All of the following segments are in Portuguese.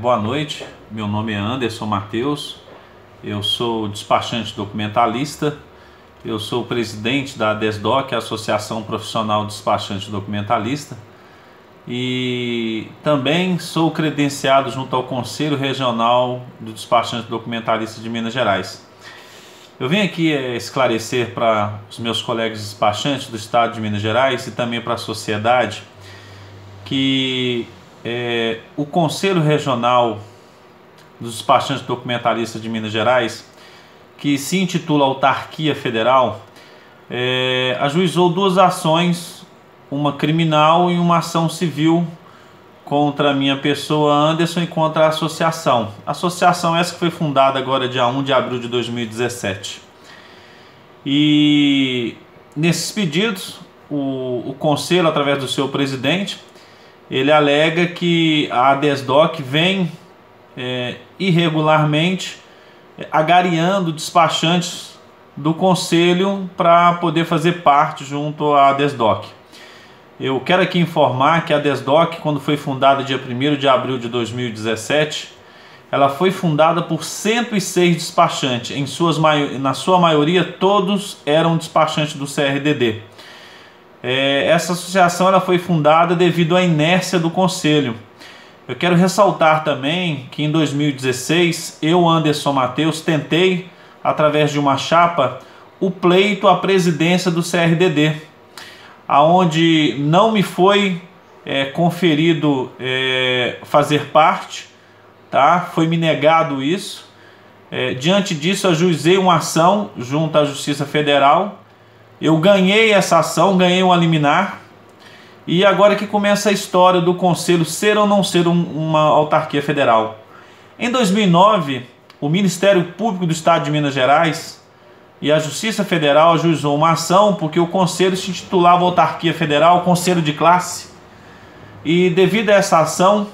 Boa noite, meu nome é Anderson Matheus, eu sou despachante documentalista, eu sou presidente da ADESDOC, Associação Profissional Despachante Documentalista, e também sou credenciado junto ao Conselho Regional do Despachante Documentalista de Minas Gerais. Eu vim aqui esclarecer para os meus colegas despachantes do estado de Minas Gerais e também para a sociedade que o Conselho Regional dos Despachantes Documentalistas de Minas Gerais, que se intitula Autarquia Federal, ajuizou duas ações, uma criminal e uma ação civil contra a minha pessoa, Anderson, e contra a associação. A associação essa que foi fundada agora dia 1 de abril de 2017. E nesses pedidos, o Conselho, através do seu presidente, ele alega que a ADESDOC vem irregularmente agariando despachantes do Conselho para poder fazer parte junto à ADESDOC. Eu quero aqui informar que a ADESDOC, quando foi fundada dia 1º de abril de 2017, ela foi fundada por 106 despachantes, na sua maioria todos eram despachantes do CRDD. Essa associação ela foi fundada devido à inércia do Conselho. Eu quero ressaltar também que em 2016, eu, Anderson Matheus, tentei, através de uma chapa, o pleito à presidência do CRDD, aonde não me foi conferido fazer parte, tá? Foi me negado isso. Diante disso, eu ajuizei uma ação junto à Justiça Federal. Eu ganhei essa ação, ganhei uma liminar, e agora que começa a história do Conselho ser ou não ser uma autarquia federal. Em 2009, o Ministério Público do Estado de Minas Gerais e a Justiça Federal ajuizou uma ação porque o Conselho se intitulava autarquia federal, Conselho de classe, e devido a essa ação,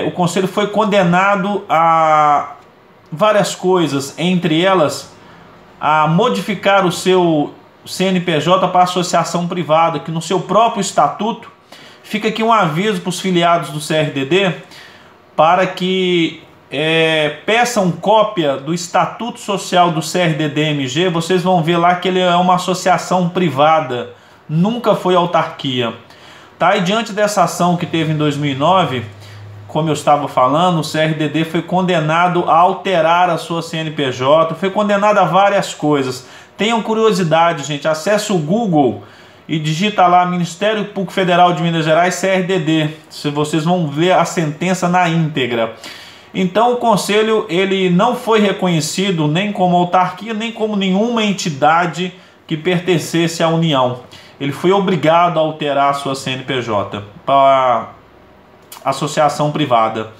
o Conselho foi condenado a várias coisas, entre elas a modificar o seu CNPJ para associação privada, que no seu próprio estatuto fica aqui um aviso para os filiados do CRDD para que peçam cópia do estatuto social do CRDD-MG. Vocês vão ver lá que ele é uma associação privada, nunca foi autarquia, tá? E diante dessa ação que teve em 2009, como eu estava falando, o CRDD foi condenado a alterar a sua CNPJ, foi condenado a várias coisas. Tenham curiosidade, gente, acesse o Google e digita lá Ministério Público Federal de Minas Gerais CRDD, vocês vão ver a sentença na íntegra. Então o Conselho ele não foi reconhecido nem como autarquia, nem como nenhuma entidade que pertencesse à União. Ele foi obrigado a alterar a sua CNPJ para associação privada.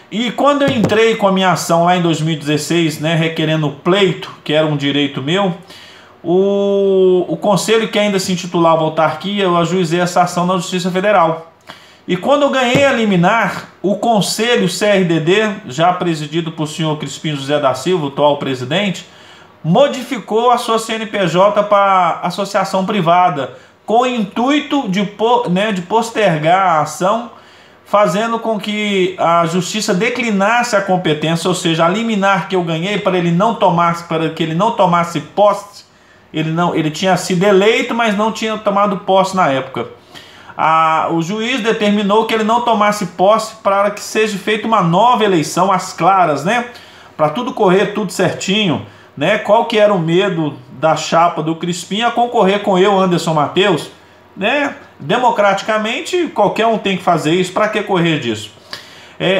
E quando eu entrei com a minha ação lá em 2016, requerendo pleito, que era um direito meu, o Conselho, que ainda se intitulava autarquia, eu ajuizei essa ação na Justiça Federal. E quando eu ganhei a liminar, o Conselho CRDD, já presidido por senhor Crispim José da Silva, o atual presidente, modificou a sua CNPJ para associação privada, com o intuito de postergar a ação, fazendo com que a justiça declinasse a competência, ou seja, a liminar que eu ganhei para que ele não tomasse posse. Ele tinha sido eleito, mas não tinha tomado posse na época. O juiz determinou que ele não tomasse posse para que seja feita uma nova eleição às claras, para tudo correr tudo certinho, Qual que era o medo da chapa do Crispim a concorrer com eu, Anderson Matheus, Democraticamente, qualquer um tem que fazer isso, para que correr disso?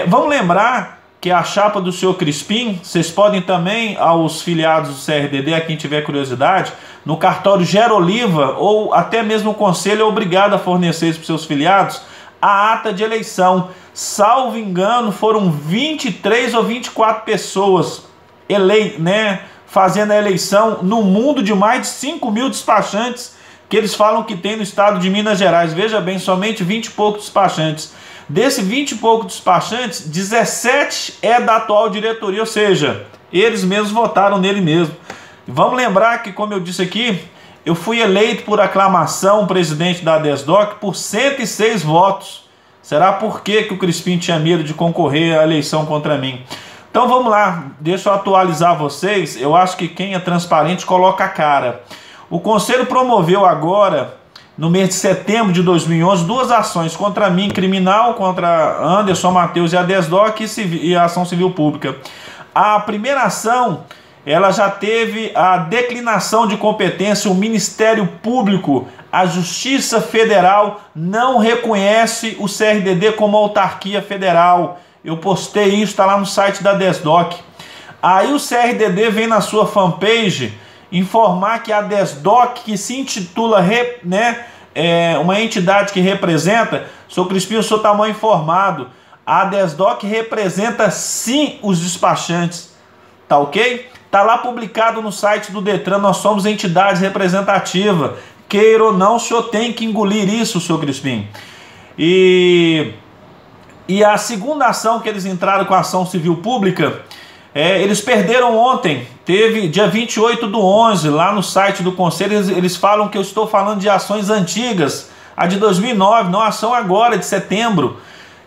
Vamos lembrar que a chapa do senhor Crispim, vocês podem também, aos filiados do CRDD, a quem tiver curiosidade, no cartório Gera Oliva, ou até mesmo o Conselho é obrigado a fornecer isso para os seus filiados, a ata de eleição. Salvo engano, foram 23 ou 24 pessoas fazendo a eleição no mundo de mais de 5 mil despachantes que eles falam que tem no estado de Minas Gerais. Veja bem, somente 20 e poucos despachantes. Desses 20 e poucos despachantes, 17 é da atual diretoria, ou seja, eles mesmos votaram nele mesmo. Vamos lembrar que, como eu disse aqui, eu fui eleito por aclamação presidente da ADESDOC por 106 votos. Será por que o Crispim tinha medo de concorrer à eleição contra mim? Então vamos lá, deixa eu atualizar vocês. Eu acho que quem é transparente coloca a cara. O Conselho promoveu agora, no mês de setembro de 2011, 2 ações contra mim, criminal, contra Anderson, Matheus e a Desdoc, e a ação civil pública. A primeira ação, ela já teve a declinação de competência. O Ministério Público, a Justiça Federal, não reconhece o CRDD como autarquia federal. Eu postei isso, está lá no site da Desdoc. Aí o CRDD vem na sua fanpage informar que a Desdoc, que se intitula uma entidade que representa, Sr. Crispim, o senhor está mal informado, a Desdoc representa sim os despachantes, tá ok? Está lá publicado no site do Detran, nós somos entidade representativa, queira ou não, o senhor tem que engolir isso, Sr. Crispim. E a segunda ação que eles entraram com a ação civil pública, eles perderam ontem, teve dia 28/11, lá no site do Conselho, eles falam que eu estou falando de ações antigas, a de 2009, não a ação agora, de setembro.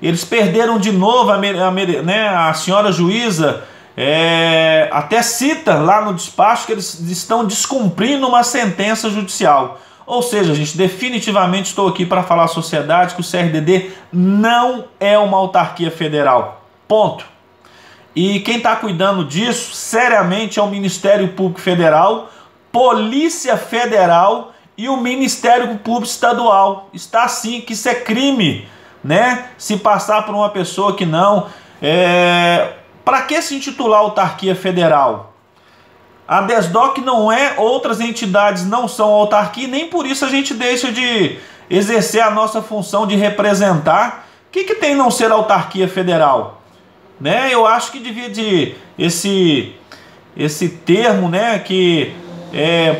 Eles perderam de novo, a senhora juíza até cita lá no despacho que eles estão descumprindo uma sentença judicial. Ou seja, gente, definitivamente estou aqui para falar à sociedade que o CRDD não é uma autarquia federal. Ponto. E quem está cuidando disso, seriamente, é o Ministério Público Federal, Polícia Federal e o Ministério Público Estadual. Está assim, que isso é crime, né? Se passar por uma pessoa que não... Para que se intitular autarquia federal? A Desdoc não é, outras entidades não são autarquia, nem por isso a gente deixa de exercer a nossa função de representar. O que tem não ser autarquia federal? Né? Eu acho que devia de esse termo, né, que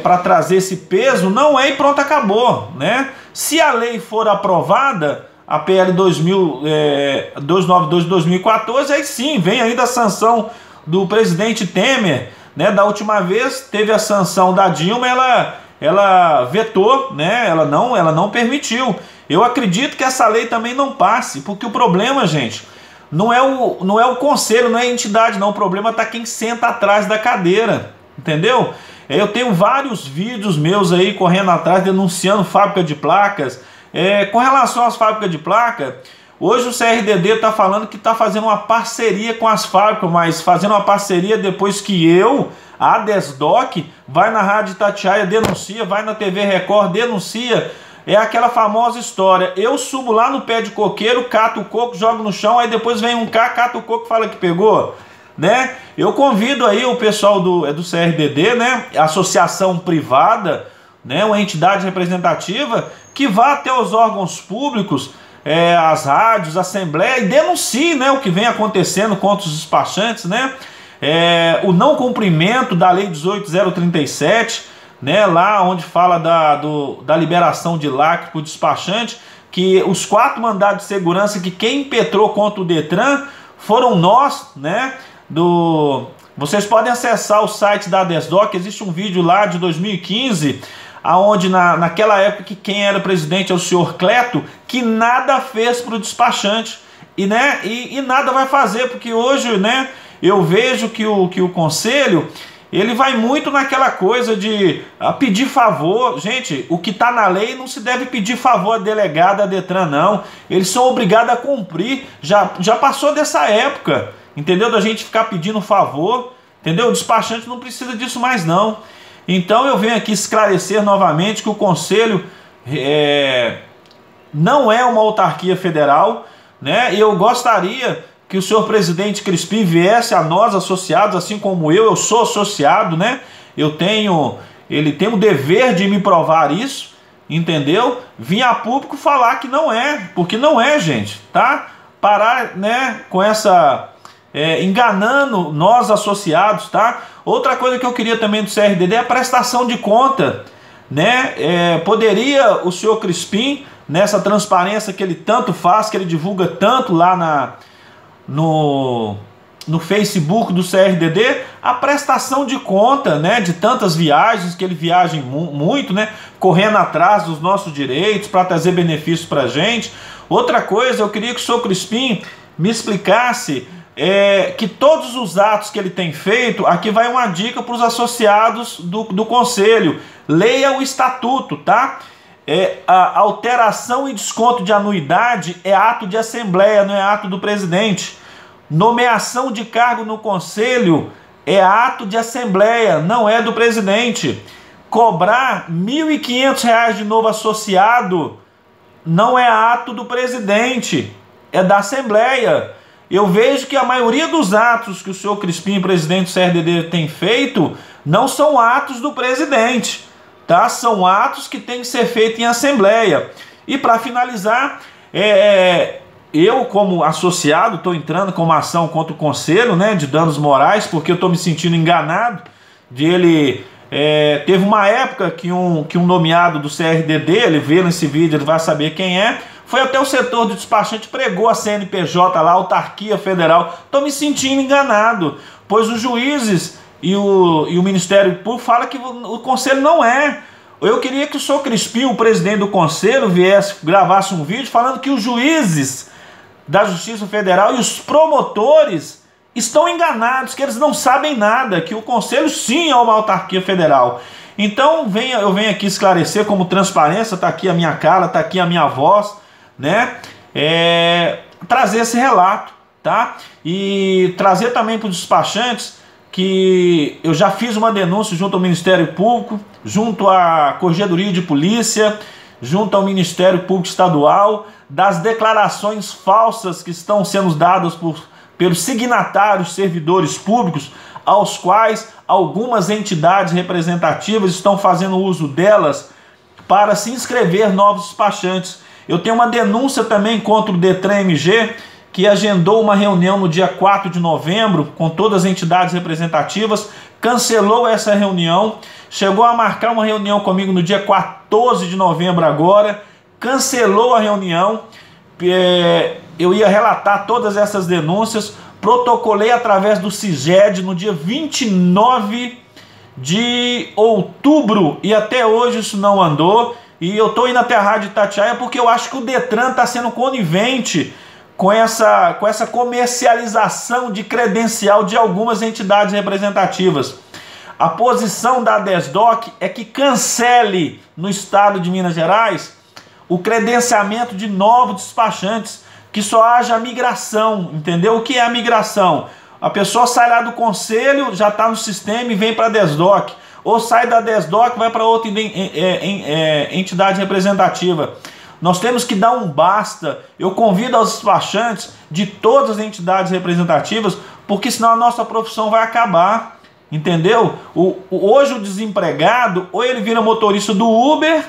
para trazer esse peso, não é e pronto, acabou, né? Se a lei for aprovada, a PL 292 de 2014, aí sim, vem ainda a sanção do presidente Temer, né? Da última vez teve a sanção da Dilma, ela vetou, né? Ela não permitiu. Eu acredito que essa lei também não passe, porque o problema, gente, não é o conselho, não é a entidade, não. O problema está quem senta atrás da cadeira, entendeu? Eu tenho vários vídeos meus aí correndo atrás, denunciando fábrica de placas. Com relação às fábricas de placa, hoje o CRDD está falando que está fazendo uma parceria com as fábricas, mas fazendo uma parceria depois que a Desdoc, vai na Rádio Itatiaia, denuncia, vai na TV Record, denuncia. É aquela famosa história, eu subo lá no pé de coqueiro, cato o coco, jogo no chão, aí depois vem um cá, cata o coco e fala que pegou, né? Eu convido aí o pessoal do CRDD, né, associação privada, né, uma entidade representativa, que vá até os órgãos públicos, as rádios, a assembleia, e denuncie, né, o que vem acontecendo contra os despachantes, né? O não cumprimento da lei 18.037, né, lá onde fala da liberação de lacre para o despachante, que os 4 mandados de segurança que quem impetrou contra o Detran foram nós, né? Vocês podem acessar o site da Desdoc, existe um vídeo lá de 2015, aonde naquela época que quem era presidente é o senhor Cleto, que nada fez para o despachante, e nada vai fazer, porque hoje, né, eu vejo que o conselho, ele vai muito naquela coisa de pedir favor. Gente, o que está na lei não se deve pedir favor a delegado, a Detran, não. Eles são obrigados a cumprir. Já passou dessa época, entendeu? Da gente ficar pedindo favor, entendeu? O despachante não precisa disso mais, não. Então eu venho aqui esclarecer novamente que o Conselho não é uma autarquia federal, né? E eu gostaria que o senhor presidente Crispim viesse a nós associados, assim como eu sou associado, né? Ele tem o dever de me provar isso, entendeu? Vir a público falar que não é, porque não é, gente, tá? Parar, né, com essa... enganando nós associados, tá? Outra coisa que eu queria também do CRDD é a prestação de conta, né? Poderia o senhor Crispim, nessa transparência que ele tanto faz, que ele divulga tanto lá no no Facebook do CRDD a prestação de conta, né, de tantas viagens, que ele viaja muito, né, correndo atrás dos nossos direitos para trazer benefícios para a gente. Outra coisa, eu queria que o senhor Crispim me explicasse que todos os atos que ele tem feito, aqui vai uma dica para os associados do Conselho: leia o estatuto, tá? A alteração e desconto de anuidade é ato de assembleia, não é ato do presidente. Nomeação de cargo no Conselho é ato de assembleia, não é do presidente. Cobrar R$ 1.500 de novo associado não é ato do presidente, é da assembleia. Eu vejo que a maioria dos atos que o senhor Crispim, presidente do CRDD, tem feito, não são atos do presidente, tá? São atos que têm que ser feitos em assembleia. E para finalizar, eu como associado estou entrando com uma ação contra o Conselho, né, de danos morais, porque eu estou me sentindo enganado de ele... teve uma época que um nomeado do CRDD, ele vê nesse vídeo, ele vai saber quem é, foi até o setor do despachante, pregou a CNPJ lá, autarquia federal. Estou me sentindo enganado, pois os juízes e o Ministério Público falam que o Conselho não é. Eu queria que o senhor Crispim, o presidente do Conselho, gravasse um vídeo falando que os juízes da Justiça Federal e os promotores estão enganados, que eles não sabem nada, que o Conselho sim é uma autarquia federal. Então eu venho aqui esclarecer como transparência, está aqui a minha cara, está aqui a minha voz, né? Trazer esse relato, tá? E trazer também para os despachantes que eu já fiz uma denúncia junto ao Ministério Público, junto à Corregedoria de Polícia, junto ao Ministério Público Estadual, das declarações falsas que estão sendo dadas pelos signatários servidores públicos, aos quais algumas entidades representativas estão fazendo uso delas para se inscrever novos despachantes. Eu tenho uma denúncia também contra o Detran MG, que agendou uma reunião no dia 4 de novembro com todas as entidades representativas, cancelou essa reunião, chegou a marcar uma reunião comigo no dia 14 de novembro agora, cancelou a reunião. Eu ia relatar todas essas denúncias, protocolei através do CIGED no dia 29 de outubro e até hoje isso não andou. E eu estou indo até a Rádio Itatiaia porque eu acho que o Detran está sendo conivente com essa comercialização de credencial de algumas entidades representativas. A posição da DESDOC é que cancele no estado de Minas Gerais o credenciamento de novos despachantes, que só haja migração, entendeu? O que é a migração? A pessoa sai lá do Conselho, já está no sistema e vem para a DESDOC, ou sai da DESDOC e vai para outra entidade representativa. Nós temos que dar um basta. Eu convido aos despachantes de todas as entidades representativas, porque senão a nossa profissão vai acabar, entendeu? Hoje o desempregado, ou ele vira motorista do Uber,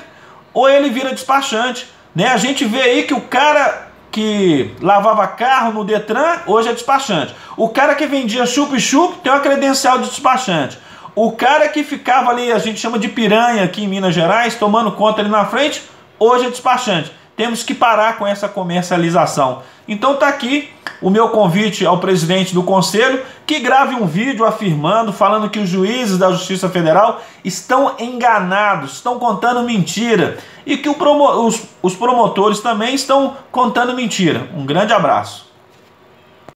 ou ele vira despachante, né? A gente vê aí que o cara que lavava carro no Detran, hoje é despachante. O cara que vendia chup-chup tem uma credencial de despachante. O cara que ficava ali, a gente chama de piranha aqui em Minas Gerais, tomando conta ali na frente, hoje é despachante. Temos que parar com essa comercialização. Então está aqui o meu convite ao presidente do Conselho, que grave um vídeo afirmando, falando que os juízes da Justiça Federal estão enganados, estão contando mentira, e que os promotores também estão contando mentira. Um grande abraço.